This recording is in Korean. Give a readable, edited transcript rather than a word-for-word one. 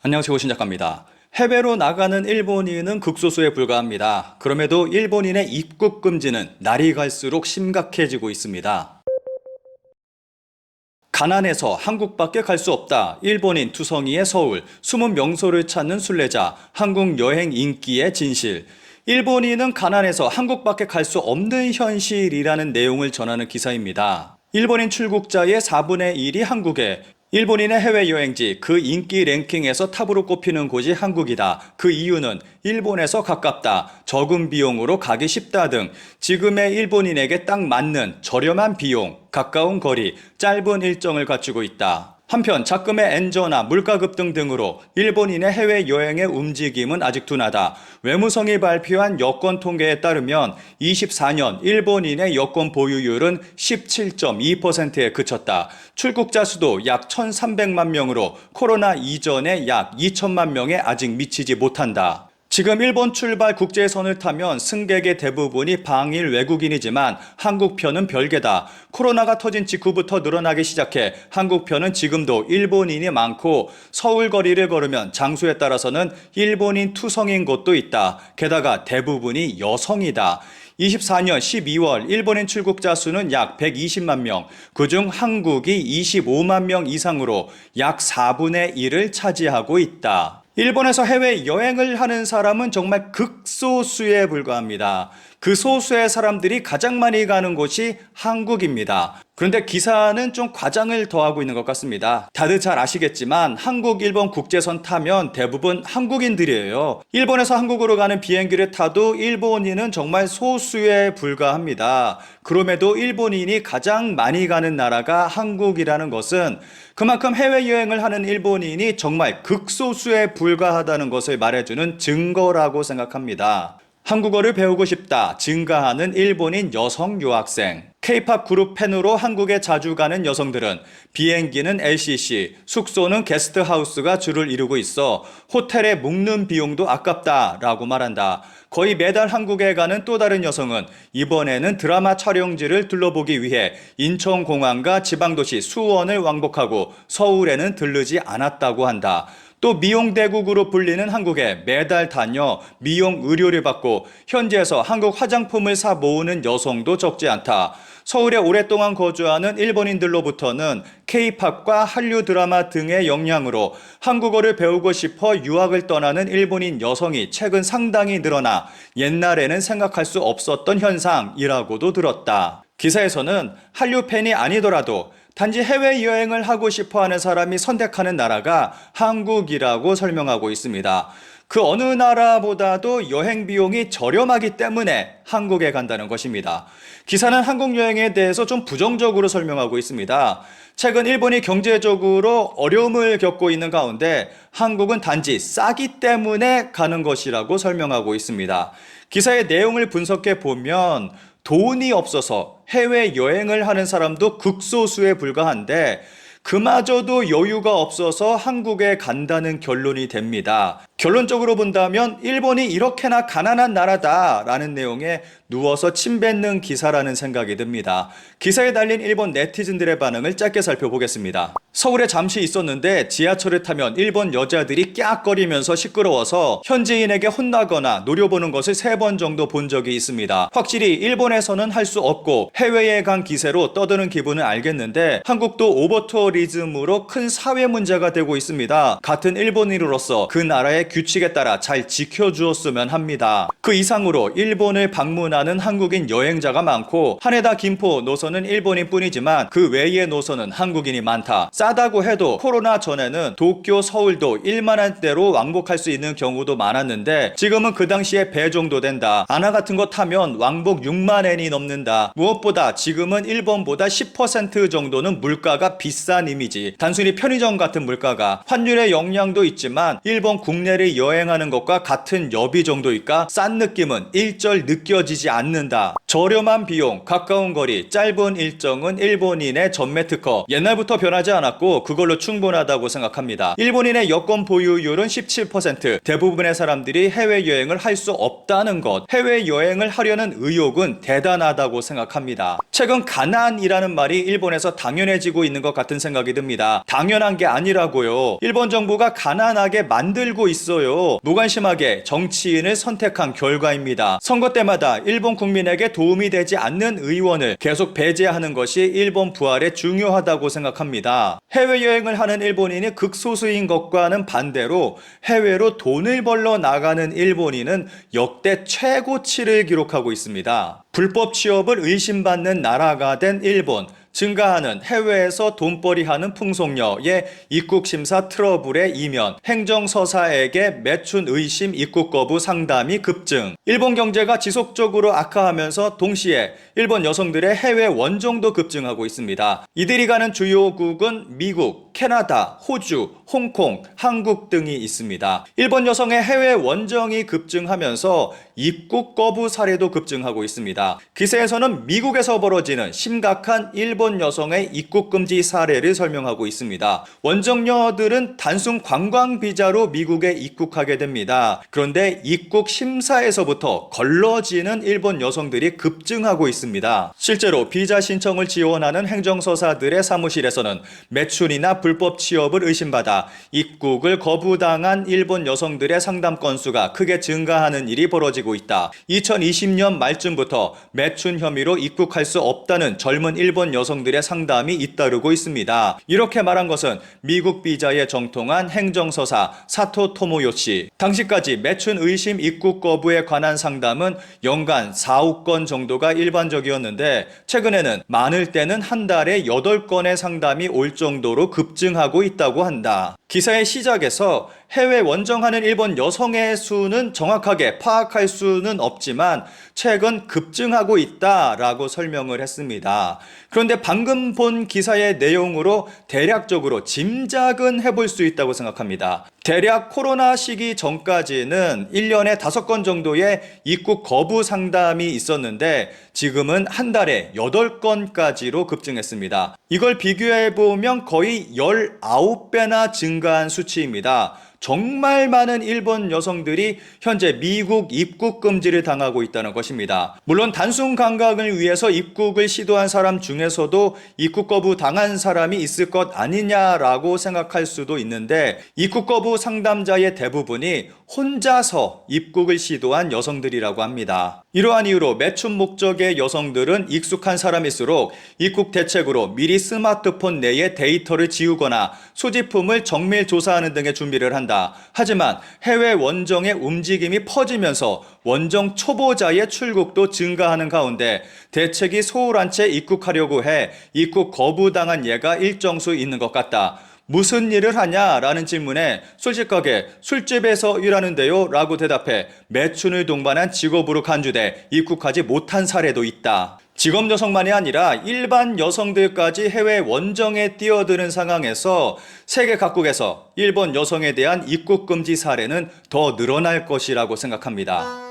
안녕하세요. 신작가입니다. 해외로 나가는 일본인은 극소수에 불과합니다. 그럼에도 일본인의 입국 금지는 날이 갈수록 심각해지고 있습니다. 가난해서 한국밖에 갈 수 없다. 일본인 투성이의 서울, 숨은 명소를 찾는 순례자, 한국 여행 인기의 진실. 일본인은 가난해서 한국밖에 갈 수 없는 현실이라는 내용을 전하는 기사입니다. 일본인 출국자의 4분의 1이 한국에, 일본인의 해외여행지 그 인기 랭킹에서 탑으로 꼽히는 곳이 한국이다. 그 이유는 일본에서 가깝다, 적은 비용으로 가기 쉽다 등 지금의 일본인에게 딱 맞는 저렴한 비용, 가까운 거리, 짧은 일정을 갖추고 있다. 한편 작금의 엔저나 물가 급등 등으로 일본인의 해외여행의 움직임은 아직 둔하다. 외무성이 발표한 여권 통계에 따르면 24년 일본인의 여권 보유율은 17.2%에 그쳤다. 출국자 수도 약 1,300만 명으로 코로나 이전의 약 2천만 명에 아직 미치지 못한다. 지금 일본 출발 국제선을 타면 승객의 대부분이 방일 외국인이지만 한국편은 별개다. 코로나가 터진 직후부터 늘어나기 시작해 한국편은 지금도 일본인이 많고 서울 거리를 걸으면 장소에 따라서는 일본인 투성인 곳도 있다. 게다가 대부분이 여성이다. 24년 12월 일본인 출국자 수는 약 120만 명, 그중 한국이 25만 명 이상으로 약 4분의 1을 차지하고 있다. 일본에서 해외 여행을 하는 사람은 정말 극소수에 불과합니다. 그 소수의 사람들이 가장 많이 가는 곳이 한국입니다. 그런데 기사는 좀 과장을 더하고 있는 것 같습니다. 다들 잘 아시겠지만 한국, 일본 국제선 타면 대부분 한국인들이에요. 일본에서 한국으로 가는 비행기를 타도 일본인은 정말 소수에 불과합니다. 그럼에도 일본인이 가장 많이 가는 나라가 한국이라는 것은 그만큼 해외여행을 하는 일본인이 정말 극소수에 불과하다는 것을 말해주는 증거라고 생각합니다. 한국어를 배우고 싶다 증가하는 일본인 여성 유학생. K-팝 그룹 팬으로 한국에 자주 가는 여성들은 비행기는 LCC, 숙소는 게스트하우스가 주를 이루고 있어 호텔에 묵는 비용도 아깝다라고 말한다. 거의 매달 한국에 가는 또 다른 여성은 이번에는 드라마 촬영지를 둘러보기 위해 인천공항과 지방도시 수원을 왕복하고 서울에는 들르지 않았다고 한다. 또 미용대국으로 불리는 한국에 매달 다녀 미용 의료를 받고 현지에서 한국 화장품을 사 모으는 여성도 적지 않다. 서울에 오랫동안 거주하는 일본인들로부터는 K-팝과 한류 드라마 등의 영향으로 한국어를 배우고 싶어 유학을 떠나는 일본인 여성이 최근 상당히 늘어나 옛날에는 생각할 수 없었던 현상이라고도 들었다. 기사에서는 한류 팬이 아니더라도 단지 해외여행을 하고 싶어하는 사람이 선택하는 나라가 한국이라고 설명하고 있습니다. 그 어느 나라보다도 여행 비용이 저렴하기 때문에 한국에 간다는 것입니다. 기사는 한국 여행에 대해서 좀 부정적으로 설명하고 있습니다. 최근 일본이 경제적으로 어려움을 겪고 있는 가운데 한국은 단지 싸기 때문에 가는 것이라고 설명하고 있습니다. 기사의 내용을 분석해 보면 돈이 없어서 해외여행을 하는 사람도 극소수에 불과한데 그마저도 여유가 없어서 한국에 간다는 결론이 됩니다. 결론적으로 본다면 일본이 이렇게나 가난한 나라다라는 내용에 누워서 침 뱉는 기사라는 생각이 듭니다. 기사에 달린 일본 네티즌들의 반응을 짧게 살펴보겠습니다. 서울에 잠시 있었는데 지하철을 타면 일본 여자들이 깍거리면서 시끄러워서 현지인에게 혼나거나 노려보는 것을 3번 정도 본 적이 있습니다. 확실히 일본에서는 할 수 없고 해외에 간 기세로 떠드는 기분은 알겠는데 한국도 오버투어리즘으로 큰 사회 문제가 되고 있습니다. 같은 일본인으로서 그 나라의 규칙에 따라 잘 지켜주었으면 합니다. 그 이상으로 일본을 방문하는 한국인 여행자가 많고 하네다 김포 노선은 일본인 뿐이지만 그 외의 노선은 한국인이 많다. 싸다고 해도 코로나 전에는 도쿄, 서울도 1만원대로 왕복할 수 있는 경우도 많았는데 지금은 그 당시에 배 정도 된다. 아나 같은 거 타면 왕복 6만엔이 넘는다. 무엇보다 지금은 일본보다 10% 정도는 물가가 비싼 이미지. 단순히 편의점 같은 물가가 환율의 영향도 있지만 일본 국내를 여행하는 것과 같은 여비 정도일까? 싼 느낌은 일절 느껴지지 않는다. 저렴한 비용, 가까운 거리, 짧은 일정은 일본인의 전매 특허. 옛날부터 변하지 않았고 많았고 그걸로 충분하다고 생각합니다. 일본인의 여권 보유율은 17%, 대부분의 사람들이 해외여행을 할 수 없다는 것, 해외여행을 하려는 의욕은 대단하다고 생각합니다. 최근 가난이라는 말이 일본에서 당연해지고 있는 것 같은 생각이 듭니다. 당연한 게 아니라고요. 일본 정부가 가난하게 만들고 있어요. 무관심하게 정치인을 선택한 결과입니다. 선거 때마다 일본 국민에게 도움이 되지 않는 의원을 계속 배제하는 것이 일본 부활에 중요하다고 생각합니다. 해외여행을 하는 일본인이 극소수인 것과는 반대로 해외로 돈을 벌러 나가는 일본인은 역대 최고치를 기록하고 있습니다. 불법 취업을 의심받는 나라가 된 일본, 증가하는 해외에서 돈벌이하는 풍속녀의 입국심사 트러블의 이면, 행정서사에게 매춘 의심 입국 거부 상담이 급증. 일본 경제가 지속적으로 악화하면서 동시에 일본 여성들의 해외 원정도 급증하고 있습니다. 이들이 가는 주요국은 미국, 캐나다, 호주, 홍콩, 한국 등이 있습니다. 일본 여성의 해외 원정이 급증하면서 입국 거부 사례도 급증하고 있습니다. 기사에서는 미국에서 벌어지는 심각한 일본 여성의 입국 금지 사례를 설명하고 있습니다. 원정녀들은 단순 관광 비자로 미국에 입국하게 됩니다. 그런데 입국 심사에서부터 걸러지는 일본 여성들이 급증하고 있습니다. 실제로 비자 신청을 지원하는 행정서사들의 사무실에서는 매춘이나 불법 취업을 의심받아 입국을 거부당한 일본 여성들의 상담 건수가 크게 증가하는 일이 벌어지고 있다. 2020년 말쯤부터 매춘 혐의로 입국할 수 없다는 젊은 일본 여성들의 상담이 잇따르고 있습니다. 이렇게 말한 것은 미국 비자에 정통한 행정서사 사토 토모요시. 당시까지 매춘 의심 입국 거부에 관한 상담은 연간 4억 건 정도가 일반적이었는데 최근에는 많을 때는 한 달에 8건의 상담이 올 정도로 급증하고 있다고 한다. 기사의 시작에서 해외 원정하는 일본 여성의 수는 정확하게 파악할 수는 없지만 최근 급증하고 있다라고 설명을 했습니다. 그런데 방금 본 기사의 내용으로 대략적으로 짐작은 해볼 수 있다고 생각합니다. 대략 코로나 시기 전까지는 1년에 5건 정도의 입국 거부 상담이 있었는데 지금은 한 달에 8건까지로 급증했습니다. 이걸 비교해보면 거의 19배나 증가한 수치입니다. 정말 많은 일본 여성들이 현재 미국 입국 금지를 당하고 있다는 것입니다. 물론 단순 관광을 위해서 입국을 시도한 사람 중에서도 입국 거부 당한 사람이 있을 것 아니냐라고 생각할 수도 있는데 입국 거부 상담자의 대부분이 혼자서 입국을 시도한 여성들이라고 합니다. 이러한 이유로 매춘 목적의 여성들은 익숙한 사람일수록 입국 대책으로 미리 스마트폰 내에 데이터를 지우거나 소지품을 정밀 조사하는 등의 준비를 한다. 하지만 해외 원정의 움직임이 퍼지면서 원정 초보자의 출국도 증가하는 가운데 대책이 소홀한 채 입국하려고 해 입국 거부당한 예가 일정수 있는 것 같다. 무슨 일을 하냐라는 질문에 솔직하게 술집에서 일하는데요 라고 대답해 매춘을 동반한 직업으로 간주돼 입국하지 못한 사례도 있다. 직업 여성만이 아니라 일반 여성들까지 해외 원정에 뛰어드는 상황에서 세계 각국에서 일본 여성에 대한 입국 금지 사례는 더 늘어날 것이라고 생각합니다.